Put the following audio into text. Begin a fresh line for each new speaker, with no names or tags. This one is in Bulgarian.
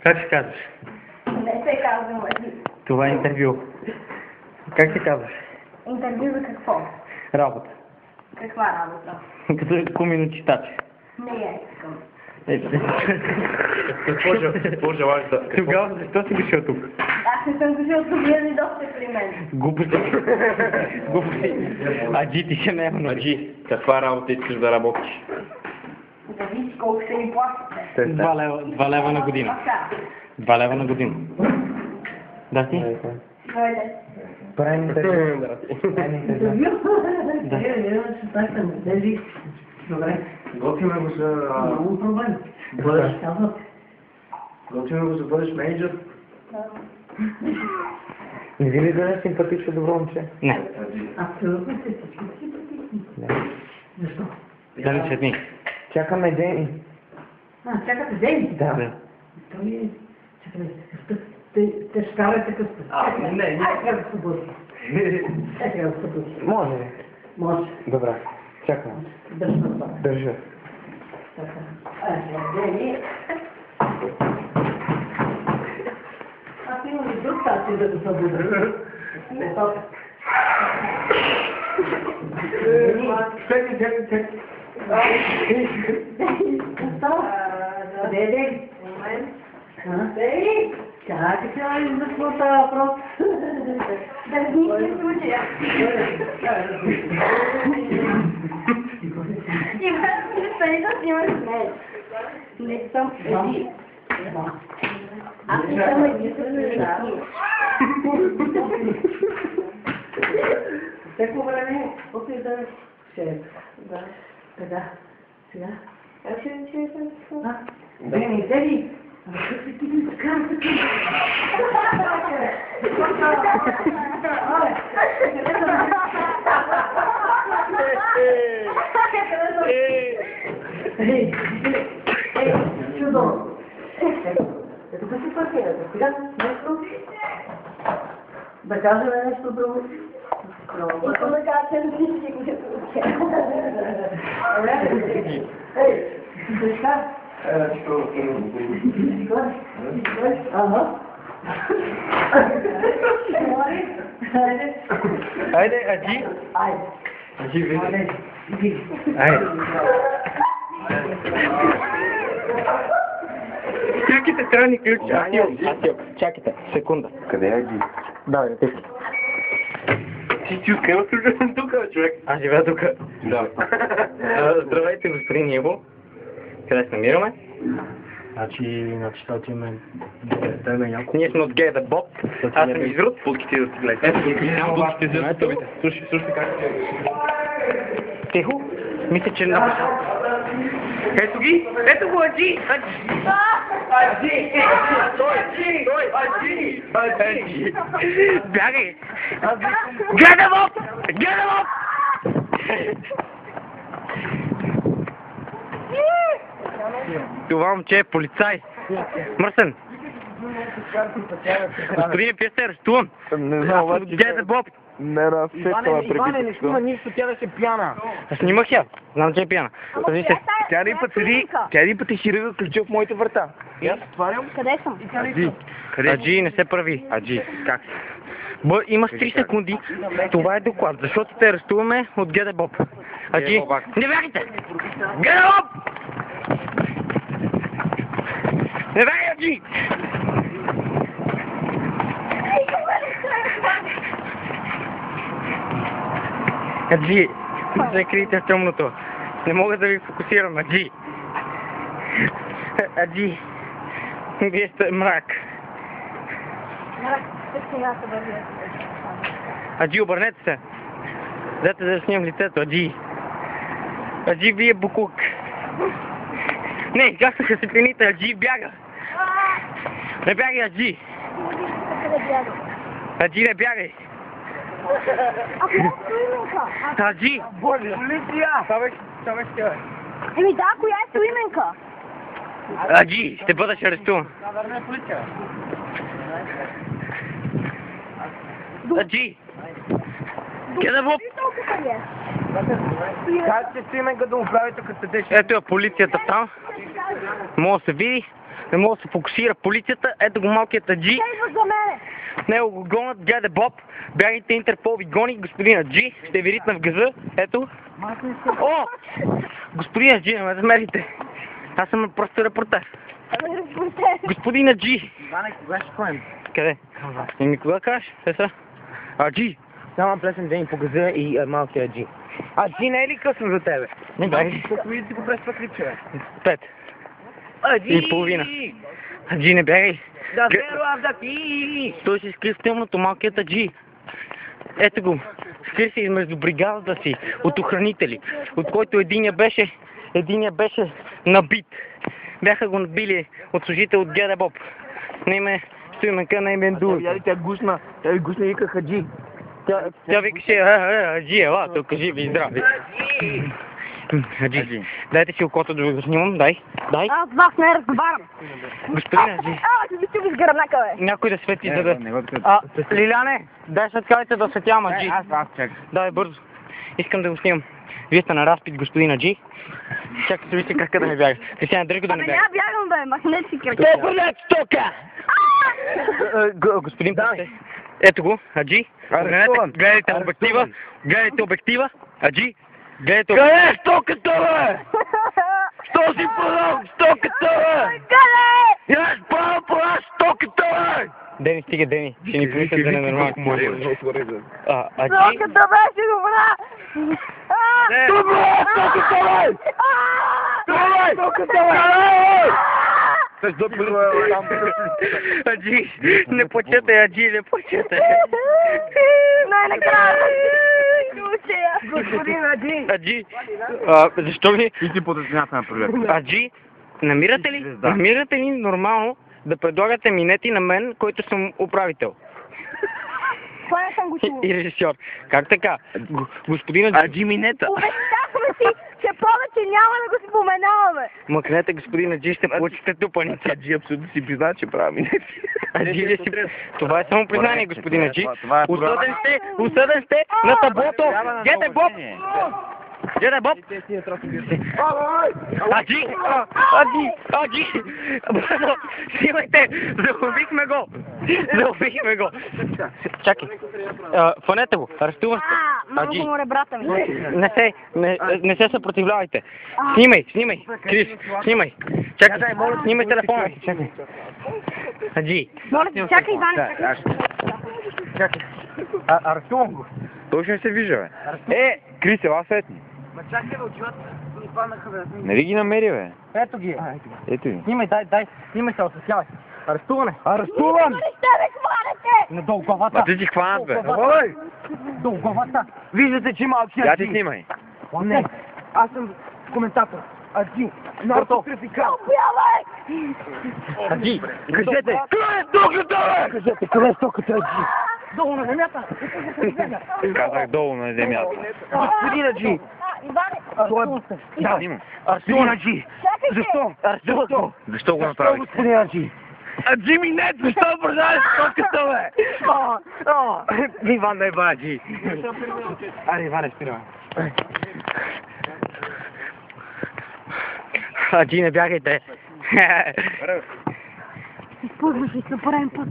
Как се казваш?
Не се казвам Аджи.
Това е интервю. Как се казваш?
Интервю за какво?
Работа.
Каква работа?
Като куминочитач.
Не я искам.
Какво желаеш да... Тогава защо си дошъл тук?
Аз не съм дошъл тук, вие не дохте при мен.
Глупости. Глупости. Аджи, ти ще ме е.
Аджи, каква работа искаш да работиш?
Зависи колко ще ми плащате.
2 лева на година. 2 лева на година. Да ти?
Дойде.
Правим интервю.
Добре.
Готвиме го за...
Много проблем.
Бъдеш...
Казват.
Готвиме го за бъдеш менеджер.
Не ви ли да е симпатично добро момче? Не.
Абсолютно се всички симпатични. Защо?
Да не се дни. Чакаме Дени.
Чакате Дени?
Да.
Той е... Чакайте, те ще карате такъв път.
Не.
Как да се бъде? Как да се бъде?
Може ли?
Може.
Добре. Чакам.
Държа на това.
Държа.
Дени. Аз имам и друг тази да го събуда. Не то.
Чакай.
Къде е Дени? Дени! Чакай, за какво става въпрос?
Да ни се случая. Стани да снимаш с мен. Не съм Аджи. Аз не съм Аджи с мен.
Всеко време, каквото и да е. Да. Сега.
Аз ще ви съм.
Дени! Как си ти ми така? Чудо! Ето как си паркирате? Сега нещо? Да кажем нещо друго?
Искам да кажа, че не си го ще получя.
Ей, сега? Ага.
Айде, Аджи.
Айде.
Аджи, види.
Иди.
Айде. Чакайте, трябва ни ключ. Аз имам. Чакайте, секунда.
Къде е Аджи?
Давай, ти.
Ти откъде служа тук, човек?
Аз живея тук.
Да.
Здравейте, господин Иво. Къде се намираме?
Значи това име... Да име няколко.
Ние сме от Геда Боб. Аз съм Изрут.
Путките да си гледате.
Ето, путките за тубите. Слушай как се... Тихо. Мисля, че... Ето ги! Ето го, Аджи! Аджи! Аджи! Бягай! Геда Боб! Геда Боб! Това момче е полицай. Мърсен. Господине, вие сте арестуван.
Не знам, обаче...
Геда Боб.
Не разсетва
Иване, не снима нищо, тя беше пияна.
Снимах я. Знам, че е пияна.
Тя един път ще ръга ключа в моите врата.
И аз отварям.
Къде съм?
Аджи, не се прави. Аджи, как? Имаш 3 секунди. Това е доклад, защото те арестуваме от Геда Боб. Аджи, не бягайте! Геда Боб! Не бягай, Аджи! Аджи, се крийте в тъмното. Не мога да ви фокусирам, Аджи. Аджи, вие сте мрак. Аджи, обърнете се. Дайте да снимам лицето, Аджи. Аджи, вие буклук. Не, гаснаха светлините, Аджи, бяга. Не бягай, Аджи. Аджи, не бягай. Аджи!
Полиция! Това беше тя.
Еми да, коя е стоименка?
Аджи, ще бъдеш арестуван.
Върне полиция.
Аджи! Геда Боб!
Как се стоименка да му правите като седеш?
Ето е полицията там. Може да се види. не може да се фокусира полицията, ето го малкият Аджи.
Идва за мене!
Него го гонят, дяде Боб, бягайте Интерпол ви гони, господин Аджи, ще ви ритна в газа, ето. О! Господин Аджи, не ме замерите. Аз съм просто репортер.
Ами репортер!
Господин Аджи!
Иване, кога ще ходим?
Къде? Еми кога кажеш? Сега. Аджи!
Само плесен ден по газа и малкия Аджи. Аджи не е ли късно за тебе?
Не бягай.
Колко видите го през това клипче, бе?
5
Аджи!
и половина. Аджи, не бягай.
Да верувам да ти!
Той се скри в тъмното, малкият Аджи. Ето го. Скри се между бригадата си от охранители, от който единия беше набит. Бяха го набили от служител от Геде Боб. На име Стоименка, на име Ду.
Видя ли, тя гусна и вика Хаджи.
Тя викаше, Аджи, ела, тук живи и здрави. Аджи, дайте си окото да го снимам, дай.
Аз с вас не разговарям!
Господин Аджи,
Ще ви чуви с гръбнака, бе!
някой да свети, за да... Лиляне, дай светкавите да светявам, Аджи.
Аз чакай.
Дай бързо. Искам да го снимам. Вие сте на разпит, господин Аджи. Чакай се, вижте крака да не бяга. Кристияна, дръжко да не
Абе,
бяга.
няма бягам, бе! Махнете си кръка!
Бърнете тока! Господин Пасте, ето го, Аджи. Гледайте обектива. Аджи, гледайте обектива. Къде е стоката, бе? Що си продал стоката, бе?
Къде?
Аз правя пора стоката, бе! Дени, стига, Дени. Ще ни помислят да не е нормално. Аджи.
Стоката беше добра!
Добре, стоката, бе! Добре, стоката, бе! Аджи, не почете, Аджи, не почете.
Най-накрая! Господин Аджи!
Аджи, защо ли?
И ти под цената на проверка.
Аджи, намирате ли нормално да предлагате минети на мен, който съм управител
Това не съм го чул.
и режисьор? Как така? Господин Аджи.
Аджи минета.
Обещахме си, че повече няма да го споменаваме.
Мъкнете, господин Аджи, ще получите тупаница.
Аджи абсолютно си призна, че прави минети.
Аджи ли си... Това е само признание, господин Аджи.
Това е
Осъден сте на таблото. Гете Боб! Гете Боб! Аджи! Аджи! Бързо! Снимайте! Заловихме го! Чакай. Фанете го. Арестувам сте.
Много му ребрата ми.
Не се съпротивлявайте. Снимай. Крис, снимай. Чакай, снимай телефона. Чакай. Аджи.
Моля ти, чакай, Иван.
Чакай. Арестувам го.
Той ще не се вижда, бе. Крис, ела сетни.
Ма чакай, бе, очивата ни паднаха, бе.
Не ли ги намери, бе?
Ето ги.
Ето ги.
Снимай, дай. Снимай се, осъсявай. Арестуване.
Арестуван!
Не ще ме хванете!
Надолу главата.
А ти си хванат, бе.
Долу главата.
Виждате, че малкият
Я ти снимай.
Не, аз съм коментатор. Аджи, наркотрафикант.
Аджи,
Кажете, къде е стоката, бе? Кажете, къде е стоката, Аджи?
долу на земята.
Казах долу на земята.
Господин Аджи,
Иване,
да,
Снимам.
господин Аджи, защо? Защо?
Защо го
Защо,
направих?
господин Аджи?
Аджи минет, защо продаваш стоката, бе?
Иван не баджи. Аре, Иване, спираме.
Аджи, не бягайте.
изпълзваш ли за пореден път?